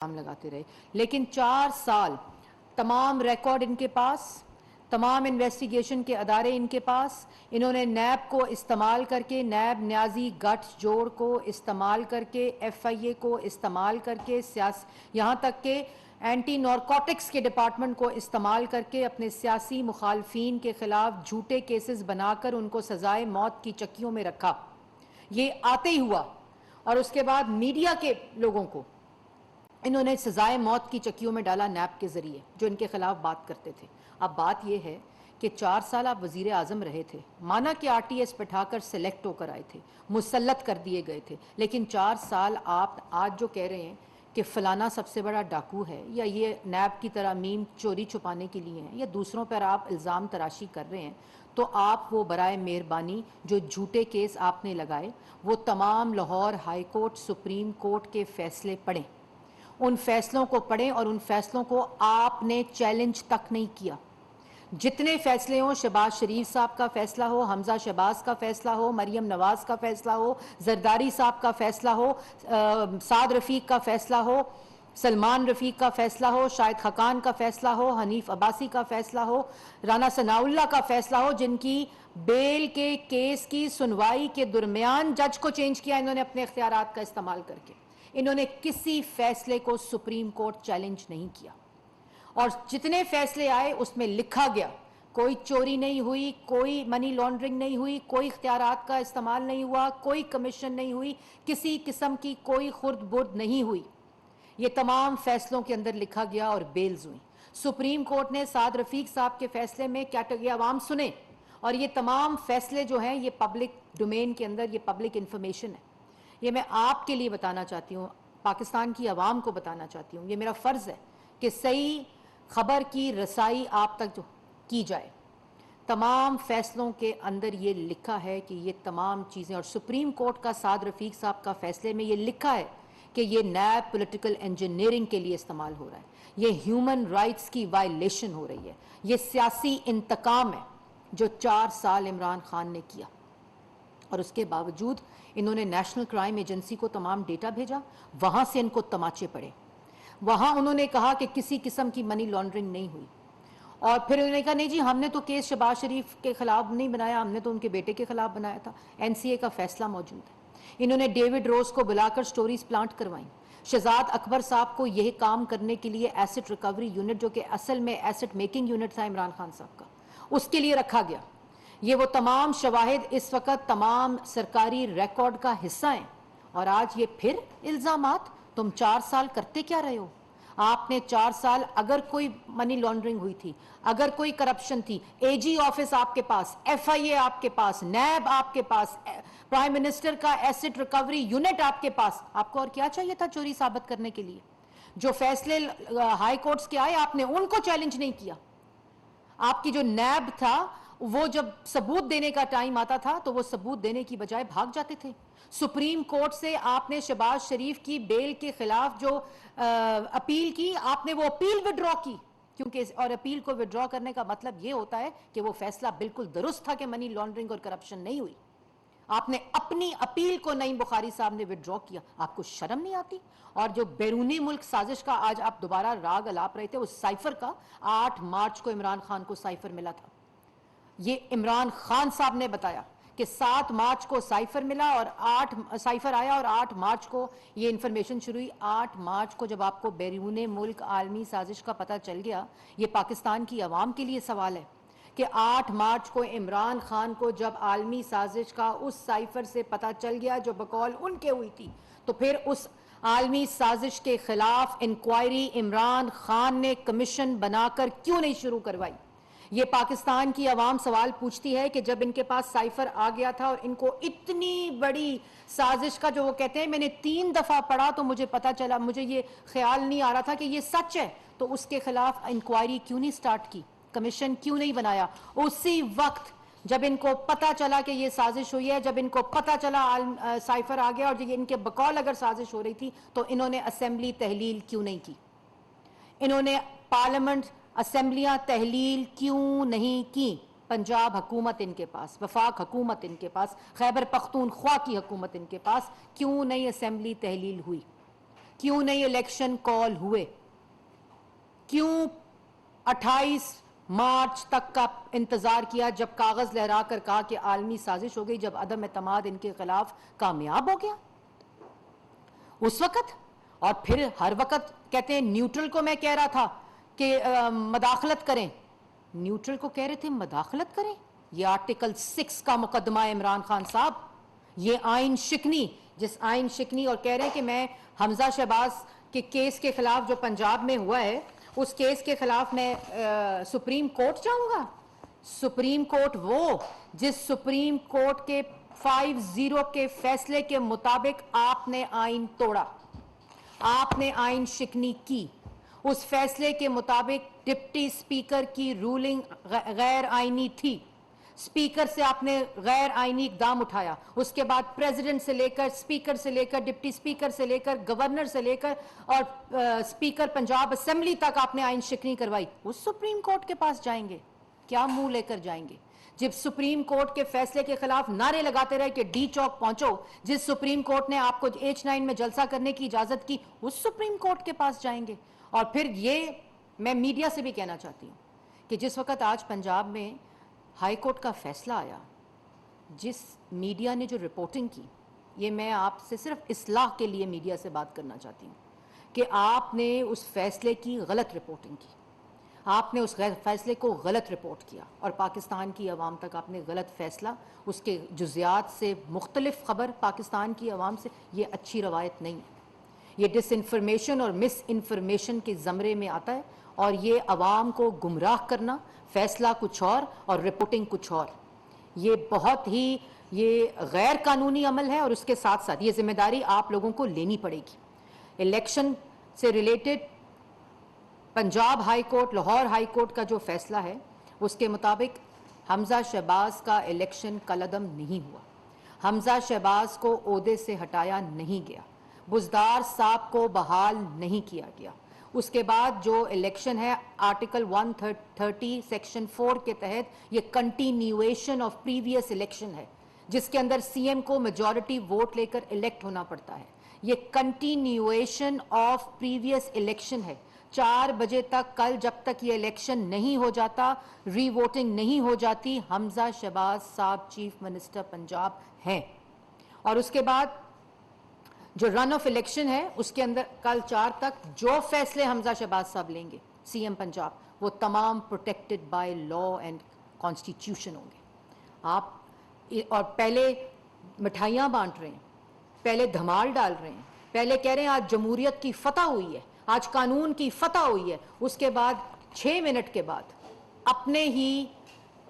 काम लगाते रहे, लेकिन 4 साल तमाम रिकॉर्ड इनके पास, तमाम इन्वेस्टिगेशन के अदारे इनके पास। इन्होंने नैब को इस्तेमाल करके, नैब न्याजी गठ जोड़ को इस्तेमाल करके, FIA को इस्तेमाल करके, यहाँ तक के एंटी नारकोटिक्स के डिपार्टमेंट को इस्तेमाल करके अपने सियासी मुखालफीन के खिलाफ झूठे केसेस बनाकर उनको सजाए मौत की चक्कियों में रखा। ये आते ही हुआ और उसके बाद मीडिया के लोगों को इन्होंने सजाए मौत की चक्कियों में डाला नैब के जरिए, जो इनके खिलाफ बात करते थे। अब बात यह है कि 4 साल आप वजीर आजम रहे थे, माना कि RTS बैठाकर सेलेक्ट होकर आए थे, मुसल्लत कर दिए गए थे, लेकिन 4 साल आप आज जो कह रहे हैं कि फलाना सबसे बड़ा डाकू है, या ये नैब की तरह मीम चोरी छुपाने के लिए हैं, या दूसरों पर आप इल्ज़ाम तराशी कर रहे हैं, तो आप वो बराए मेहरबानी जो झूठे केस आपने लगाए वो तमाम Lahore high court, supreme court के फैसले पढ़ें, उन फैसलों को पढ़ें और उन फैसलों को आपने चैलेंज तक नहीं किया। जितने फैसले हों, शहबाज शरीफ साहब का फैसला हो, हमजा शहबाज का फैसला हो, मरियम नवाज का फैसला हो, जरदारी साहब का फैसला हो, साद रफीक का फैसला हो, सलमान रफीक का फैसला हो, शाहिद खकान का फैसला हो, हनीफ अब्बासी का फैसला हो, राना सनाउल्लाह का फैसला हो, जिनकी बेल के केस की सुनवाई के दरमियान जज को चेंज किया इन्होंने अपने इख्तियारात का इस्तेमाल करके। इन्होंने किसी फैसले को सुप्रीम कोर्ट चैलेंज नहीं किया और जितने फैसले आए उसमें लिखा गया कोई चोरी नहीं हुई, कोई मनी लॉन्ड्रिंग नहीं हुई, कोई इख्तियारात का इस्तेमाल नहीं हुआ, कोई कमीशन नहीं हुई, किसी किस्म की कोई खुर्द बुर्द नहीं हुई। ये तमाम फैसलों के अंदर लिखा गया और बेल्स हुई। सुप्रीम कोर्ट ने साद रफीक साहब के फैसले में क्या टकिया आवाम सुने, और ये तमाम फैसले जो हैं ये पब्लिक डोमेन के अंदर, ये पब्लिक इंफॉर्मेशन है। ये मैं आपके लिए बताना चाहती हूँ, पाकिस्तान की आवाम को बताना चाहती हूँ, ये मेरा फ़र्ज़ है कि सही खबर की रसाई आप तक जो की जाए। तमाम फैसलों के अंदर ये लिखा है कि ये तमाम चीज़ें, और सुप्रीम कोर्ट का साद रफीक साहब का फैसले में ये लिखा है कि ये नैब पॉलिटिकल इंजीनियरिंग के लिए इस्तेमाल हो रहा है, ये ह्यूमन राइट्स की वायलेशन हो रही है, ये सियासी इंतकाम है जो 4 साल इमरान खान ने किया। और उसके बावजूद इन्होंने नेशनल क्राइम एजेंसी को तमाम डेटा भेजा, वहां से इनको तमाचे पड़े, वहां उन्होंने कहा कि किसी किस्म की मनी लॉन्ड्रिंग नहीं हुई, और फिर उन्होंने कहा नहीं जी हमने तो केस शहबाज शरीफ के खिलाफ नहीं बनाया, हमने तो उनके बेटे के खिलाफ बनाया था, NCA का फैसला मौजूद है। इन्होंने डेविड रोज को बुलाकर स्टोरीज प्लांट करवाई। शहजाद अकबर साहब को यह काम करने के लिए एसेट रिकवरी यूनिट, जो कि असल में एसेट मेकिंग यूनिट था इमरान खान साहब का, उसके लिए रखा गया। ये वो तमाम शवाहिद इस वक्त तमाम सरकारी रिकॉर्ड का हिस्सा हैं, और आज ये फिर इल्जामात। तुम 4 साल करते क्या रहे हो? आपने 4 साल, अगर कोई मनी लॉन्ड्रिंग हुई थी, अगर कोई करप्शन थी, AG ऑफिस आपके पास, FIA आपके पास, नैब आपके पास, प्राइम मिनिस्टर का एसेट रिकवरी यूनिट आपके पास, आपको और क्या चाहिए था चोरी साबित करने के लिए? जो फैसले हाई कोर्ट्स के आए आपने उनको चैलेंज नहीं किया। आपकी जो नैब था वो जब सबूत देने का टाइम आता था तो वो सबूत देने की बजाय भाग जाते थे। सुप्रीम कोर्ट से आपने शहबाज शरीफ की बेल के खिलाफ जो अपील की, आपने वो अपील विड्रॉ की, क्योंकि और अपील को विड्रॉ करने का मतलब ये होता है कि वो फैसला बिल्कुल दुरुस्त था कि मनी लॉन्ड्रिंग और करप्शन नहीं हुई। आपने अपनी अपील को नईम बुखारी साहब ने विड्रॉ किया, आपको शर्म नहीं आती? और जो बैरूनी मुल्क साजिश का आज आप दोबारा राग अलाप रहे थे, उस साइफर का 8 मार्च को इमरान खान को साइफर मिला था। ये इमरान खान साहब ने बताया कि 7 मार्च को साइफर मिला और 8 साइफर आया और 8 मार्च को ये इंफॉर्मेशन शुरू हुई। 8 मार्च को जब आपको बैरूनी मुल्क आलमी साजिश का पता चल गया, ये पाकिस्तान की आवाम के लिए सवाल है कि 8 मार्च को इमरान खान को जब आलमी साजिश का उस साइफर से पता चल गया जो बकौल उनके हुई थी, तो फिर उस आलमी साजिश के खिलाफ इंक्वायरी इमरान खान ने कमीशन बनाकर क्यों नहीं शुरू करवाई? ये पाकिस्तान की आवाम सवाल पूछती है कि जब इनके पास साइफर आ गया था और इनको इतनी बड़ी साजिश का, जो वो कहते हैं मैंने 3 दफा पढ़ा तो मुझे पता चला, मुझे ये ख्याल नहीं आ रहा था कि ये सच है, तो उसके खिलाफ इंक्वायरी क्यों नहीं स्टार्ट की, कमीशन क्यों नहीं बनाया? उसी वक्त जब इनको पता चला कि ये साजिश हुई है, जब इनको पता चला साइफर आ गया और ये इनके बकौल अगर साजिश हो रही थी, तो इन्होंने असेंबली तहलील क्यों नहीं की? इन्होंने पार्लियामेंट असेंबलियां तहलील क्यों नहीं की? पंजाब हुकूमत इनके पास, वफाक हुकूमत इनके पास, खैबर पख्तूनख्वा की हुकूमत इनके पास, क्यों नहीं असेंबली तहलील हुई? क्यों नहीं इलेक्शन कॉल हुए? क्यों 28 मार्च तक का इंतजार किया, जब कागज लहरा कर कहा कि आलमी साजिश हो गई, जब अदम एतमाद इनके खिलाफ कामयाब हो गया उस वक्त? और फिर हर वक्त कहते हैं न्यूट्रल को मैं कह रहा था कि मदाखलत करें, न्यूट्रल को कह रहे थे मदाखलत करें। ये आर्टिकल 6 का मुकदमा है इमरान खान साहब, ये आइन शिकनी, जिस आइन शिकनी, और कह रहे हैं कि मैं हमजा शहबाज के केस के खिलाफ जो पंजाब में हुआ है उस केस के खिलाफ मैं सुप्रीम कोर्ट जाऊंगा। सुप्रीम कोर्ट वो जिस सुप्रीम कोर्ट के 5-0 के फैसले के मुताबिक आपने आइन तोड़ा, आपने आइन शिकनी की, उस फैसले के मुताबिक डिप्टी स्पीकर की रूलिंग गैर आईनी थी, स्पीकर से आपने गैर आईनी इकदाम उठाया, उसके बाद प्रेसिडेंट से लेकर, स्पीकर से लेकर, डिप्टी स्पीकर से लेकर, गवर्नर से लेकर और स्पीकर पंजाब असेंबली तक आपने आइन शिकनी करवाई। उस सुप्रीम कोर्ट के पास जाएंगे, क्या मुंह लेकर जाएंगे? जब सुप्रीम कोर्ट के फैसले के खिलाफ नारे लगाते रहे कि डी चौक पहुंचो, जिस सुप्रीम कोर्ट ने आपको H9 में जलसा करने की इजाजत की, उस सुप्रीम कोर्ट के पास जाएंगे। और फिर ये मैं मीडिया से भी कहना चाहती हूँ कि जिस वक्त आज पंजाब में हाई कोर्ट का फैसला आया, जिस मीडिया ने जो रिपोर्टिंग की, ये मैं आपसे सिर्फ इस्लाह के लिए मीडिया से बात करना चाहती हूँ कि आपने उस फैसले की गलत रिपोर्टिंग की, आपने उस फैसले को गलत रिपोर्ट किया और पाकिस्तान की आवाम तक आपने गलत फैसला, उसके जुज़ियात से मुख्तलिफ खबर पाकिस्तान की आवाम से, ये अच्छी रवायत नहीं है। ये डिसइंफॉर्मेशन और मिस इन्फॉर्मेशन के ज़मरे में आता है और ये आवाम को गुमराह करना, फैसला कुछ और रिपोर्टिंग कुछ और, ये बहुत ही ये गैर कानूनी अमल है। और उसके साथ साथ ये जिम्मेदारी आप लोगों को लेनी पड़ेगी। इलेक्शन से related Punjab high court, Lahore high court का जो फैसला है उसके मुताबिक हमजा शहबाज का इलेक्शन कलअदम नहीं हुआ, हमजा शहबाज को ओहदे से हटाया नहीं गया, बुज़दार साहब को बहाल नहीं किया गया। उसके बाद जो इलेक्शन है आर्टिकल 130 सेक्शन 4 के तहत ये कंटिन्यूएशन ऑफ प्रीवियस इलेक्शन है, जिसके अंदर सीएम को मेजॉरिटी वोट लेकर इलेक्ट होना पड़ता है। ये कंटिन्यूएशन ऑफ प्रीवियस इलेक्शन है। 4 बजे तक कल जब तक ये इलेक्शन नहीं हो जाता, रीवोटिंग नहीं हो जाती, हमजा शहबाज साहब चीफ मिनिस्टर पंजाब हैं। और उसके बाद जो रन ऑफ इलेक्शन है उसके अंदर कल 4 तक जो फैसले हमजा शहबाज साहब लेंगे सीएम पंजाब, वो तमाम protected by law and constitution होंगे। आप और पहले मिठाइयाँ बांट रहे हैं, पहले धमाल डाल रहे हैं, पहले कह रहे हैं आज जमहूरियत की फतह हुई है, आज कानून की फतह हुई है, उसके बाद 6 मिनट के बाद अपने ही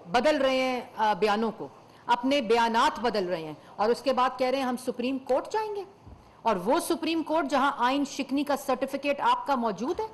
बदल रहे हैं बयानों को, अपने बयानात बदल रहे हैं और उसके बाद कह रहे हैं हम सुप्रीम कोर्ट जाएंगे। और वो सुप्रीम कोर्ट जहां आइन शिकनी का सर्टिफिकेट आपका मौजूद है,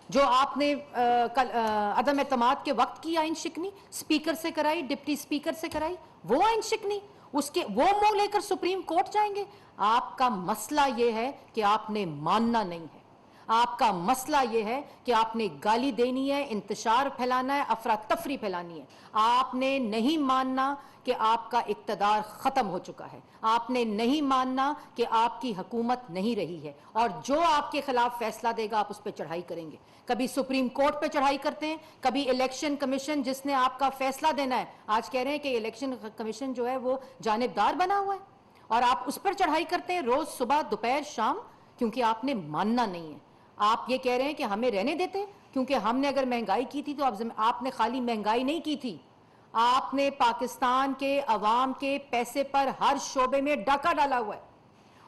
जो आपने अदम एतमाद के वक्त की आइन शिकनी स्पीकर से कराई, डिप्टी स्पीकर से कराई, वो आइन शिकनी, उसके वो मुंह लेकर सुप्रीम कोर्ट जाएंगे। आपका मसला ये है कि आपने मानना नहीं है, आपका मसला ये है कि आपने गाली देनी है, इंतशार फैलाना है, अफरा तफरी फैलानी है। आपने नहीं मानना कि आपका इक्तदार खत्म हो चुका है, आपने नहीं मानना कि आपकी हुकूमत नहीं रही है और जो आपके खिलाफ फैसला देगा आप उस पर चढ़ाई करेंगे। कभी सुप्रीम कोर्ट पे चढ़ाई करते हैं, कभी इलेक्शन कमीशन जिसने आपका फैसला देना है, आज कह रहे हैं कि इलेक्शन कमीशन जो है वो जानिबदार बना हुआ है और आप उस पर चढ़ाई करते हैं रोज सुबह दोपहर शाम, क्योंकि आपने मानना नहीं है। आप ये कह रहे हैं कि हमें रहने देते, क्योंकि हमने अगर महंगाई की थी तो आपने खाली महंगाई नहीं की थी, आपने पाकिस्तान के अवाम के पैसे पर हर शोबे में डाका डाला हुआ है।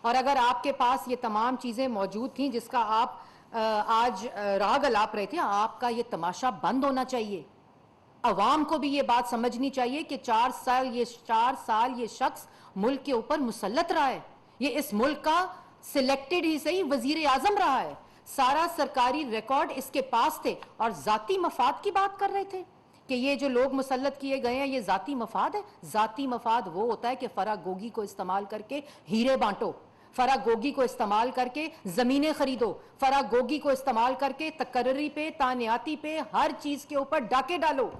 और अगर आपके पास ये तमाम चीजें मौजूद थी जिसका आप आज राग अलाप रहे थे, आपका ये तमाशा बंद होना चाहिए। अवाम को भी ये बात समझनी चाहिए कि 4 साल ये शख्स मुल्क के ऊपर मुसल्लत रहा है, ये इस मुल्क का सिलेक्टेड ही सही वजीर आजम रहा है, सारा सरकारी रिकॉर्ड इसके पास थे और जाती मफाद की बात कर रहे थे कि ये जो लोग मुसल्लत किए गए हैं ये जाती मफाद है। जाती मफाद वो होता है कि फराह गोगी को इस्तेमाल करके हीरे बांटो, फराह गोगी को इस्तेमाल करके जमीनें खरीदो, फराह गोगी को इस्तेमाल करके तकर्री पे, तानियाती पे, हर चीज के ऊपर डाके डालो।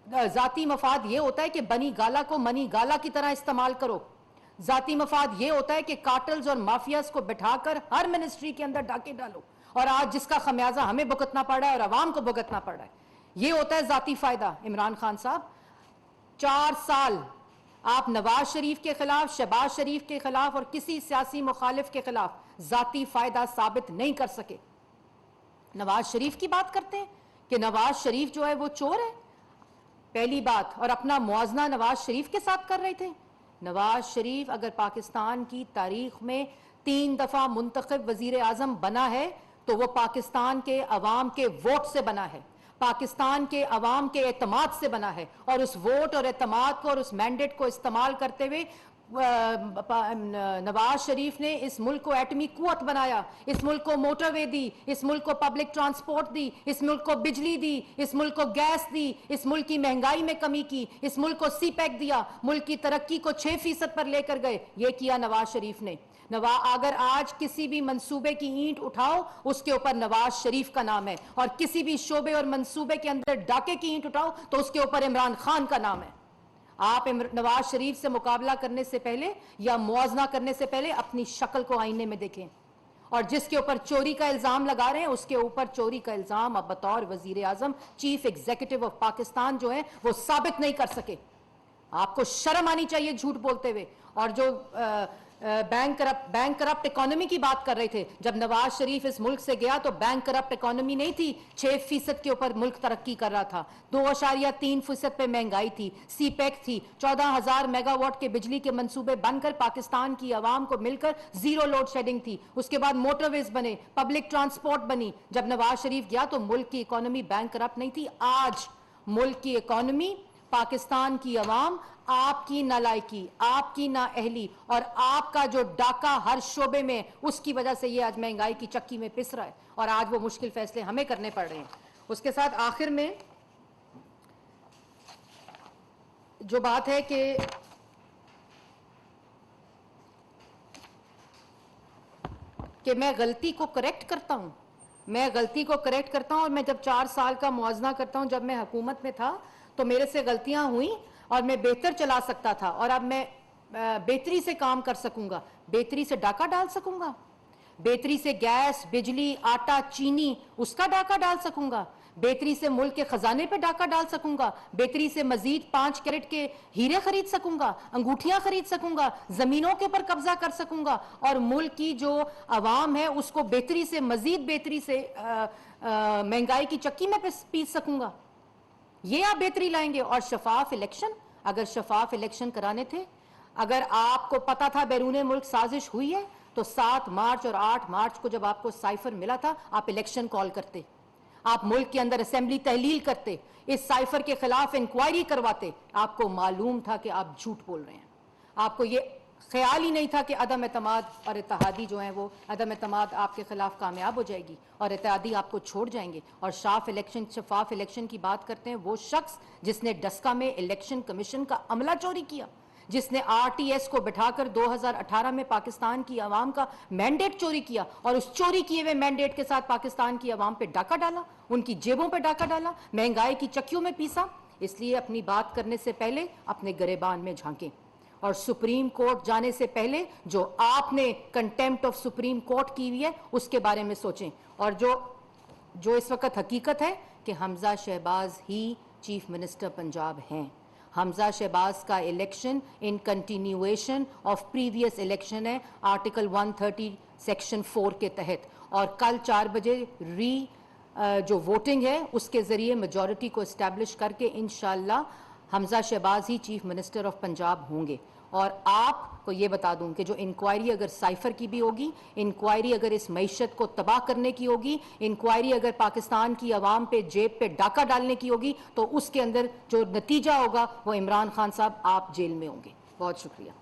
जाती मफाद ये होता है कि बनी गाला को मनी गाला की तरह इस्तेमाल करो। जाती मफाद ये होता है कि कार्टल्स और माफियाज को बिठाकर हर मिनिस्ट्री के अंदर डाके डालो, और आज जिसका खमियाजा हमें भुगतना पड़ रहा है और अवाम को भुगतना पड़ रहा है, ये होता है जाती फायदा। इमरान खान साहब, 4 साल आप नवाज शरीफ के खिलाफ, शहबाज शरीफ के खिलाफ और किसी सियासी मुखालिफ के खिलाफ जाती फायदा साबित नहीं कर सके। नवाज शरीफ की बात करते हैं कि नवाज शरीफ जो है वो चोर है, पहली बात, और अपना मुआवजा नवाज शरीफ के साथ कर रहे थे। नवाज शरीफ अगर पाकिस्तान की तारीख में 3 दफा मुंतखब वजीर आजम बना है तो वो पाकिस्तान के अवाम के वोट से बना है, पाकिस्तान के अवाम के एतमाद से बना है, और उस वोट और एतमाद को और उस मैंडेट को इस्तेमाल करते हुए नवाज शरीफ ने इस मुल्क को एटमी कुव्वत बनाया, इस मुल्क को मोटरवे दी, इस मुल्क को पब्लिक ट्रांसपोर्ट दी, इस मुल्क को बिजली दी, इस मुल्क को गैस दी, इस मुल्क की महंगाई में कमी की, इस मुल्क को सीपैक दिया, मुल्क की तरक्की को 6% पर लेकर गए। ये किया नवाज शरीफ ने। अगर आज किसी भी मंसूबे की ईंट उठाओ उसके ऊपर नवाज शरीफ का नाम है, और किसी भी शोबे और मंसूबे के अंदर डाके की ईंट उठाओ तो उसके ऊपर इमरान खान का नाम है। आप नवाज शरीफ से मुकाबला करने से पहले या मुआवजा करने से पहले अपनी शक्ल को आईने में देखें, और जिसके ऊपर चोरी का इल्जाम लगा रहे हैं उसके ऊपर चोरी का इल्जाम अब बतौर वजीर आजम, चीफ एग्जीक्यूटिव ऑफ पाकिस्तान जो है वो साबित नहीं कर सके। आपको शर्म आनी चाहिए झूठ बोलते हुए। और जो बैंक करप्ट इकोनॉमी की बात कर रहे थे, जब नवाज शरीफ इस मुल्क से गया तो बैंक करप्ट इकोनॉमी नहीं थी, 6% के ऊपर मुल्क तरक्की कर रहा था, 2.3% पे महंगाई थी, सीपैक थी, 14,000 मेगावाट के बिजली के मंसूबे बनकर पाकिस्तान की आवाम को मिलकर जीरो लोड शेडिंग थी। उसके बाद मोटरवेज बने, पब्लिक ट्रांसपोर्ट बनी। जब नवाज शरीफ गया तो मुल्क की इकोनॉमी बैंक करप्ट नहीं थी। आज मुल्क की इकोनॉमी, पाकिस्तान की आवाम, आपकी नालायकी, आपकी नाअहली और आपका जो डाका हर शोबे में, उसकी वजह से ये आज महंगाई की चक्की में पिस रहा है, और आज वो मुश्किल फैसले हमें करने पड़ रहे हैं। उसके साथ आखिर में जो बात है कि मैं गलती को करेक्ट करता हूं, और मैं जब 4 साल का मुआवजा करता हूं, जब मैं हुकूमत में था तो मेरे से गलतियां हुई और मैं बेहतर चला सकता था, और अब मैं बेहतरी से काम कर सकूंगा, बेहतरी से डाका डाल सकूंगा, बेहतरी से गैस, बिजली, आटा, चीनी उसका डाका डाल सकूंगा, बेहतरी से मुल्क के खजाने पे डाका डाल सकूंगा, बेहतरी से मजीद 5 कैरेट के हीरे खरीद सकूंगा, अंगूठियां खरीद सकूंगा, जमीनों के ऊपर कब्जा कर सकूंगा, और मुल्क की जो आवाम है उसको बेहतरी से, मजीद बेहतरी से महंगाई की चक्की में पीस सकूंगा। ये आप बेहतरी लाएंगे। और शफाफ इलेक्शन, अगर शफाफ इलेक्शन कराने थे, अगर आपको पता था बैरून मुल्क साजिश हुई है, तो 7 मार्च और 8 मार्च को जब आपको साइफर मिला था, आप इलेक्शन कॉल करते, आप मुल्क के अंदर असेंबली तहलील करते, इस साइफर के खिलाफ इंक्वायरी करवाते। आपको मालूम था कि आप झूठ बोल रहे हैं, आपको ये ख्याल ही नहीं था कि अदम एतमाद और इत्तेहादी जो है, वो अदम एतमाद आपके खिलाफ कामयाब हो जाएगी और इत्तेहादी आपको छोड़ जाएंगे। और शफाफ इलेक्शन की बात करते हैं वो शख्स जिसने डस्का में इलेक्शन कमीशन का अमला चोरी किया, जिसने RTS को बिठाकर 2018 में पाकिस्तान की आवाम का मैंडेट चोरी किया, और उस चोरी किए हुए मैंडेट के साथ पाकिस्तान की आवाम पे डाका डाला, उनकी जेबों पे डाका डाला, महंगाई की चक्कियों में पीसा। इसलिए अपनी बात करने से पहले अपने गिरेबान में झांकें, और सुप्रीम कोर्ट जाने से पहले जो आपने कंटेम्प्ट ऑफ सुप्रीम कोर्ट की हुई है उसके बारे में सोचें। और जो इस वक्त हकीकत है कि हमजा शहबाज ही चीफ मिनिस्टर पंजाब हैं। हमजा शहबाज का election in continuation of previous election है, आर्टिकल 130 सेक्शन 4 के तहत, और कल 4 बजे जो वोटिंग है उसके जरिए मेजॉरिटी को इस्टेब्लिश करके इंशाअल्लाह हमजा शहबाज ही चीफ मिनिस्टर ऑफ पंजाब होंगे। और आपको ये बता दूं कि जो इंक्वायरी अगर साइफर की भी होगी, इंक्वायरी अगर इस मईशत को तबाह करने की होगी, इंक्वायरी अगर पाकिस्तान की आवाम पे जेब पे डाका डालने की होगी, तो उसके अंदर जो नतीजा होगा वो इमरान खान साहब आप जेल में होंगे। बहुत शुक्रिया।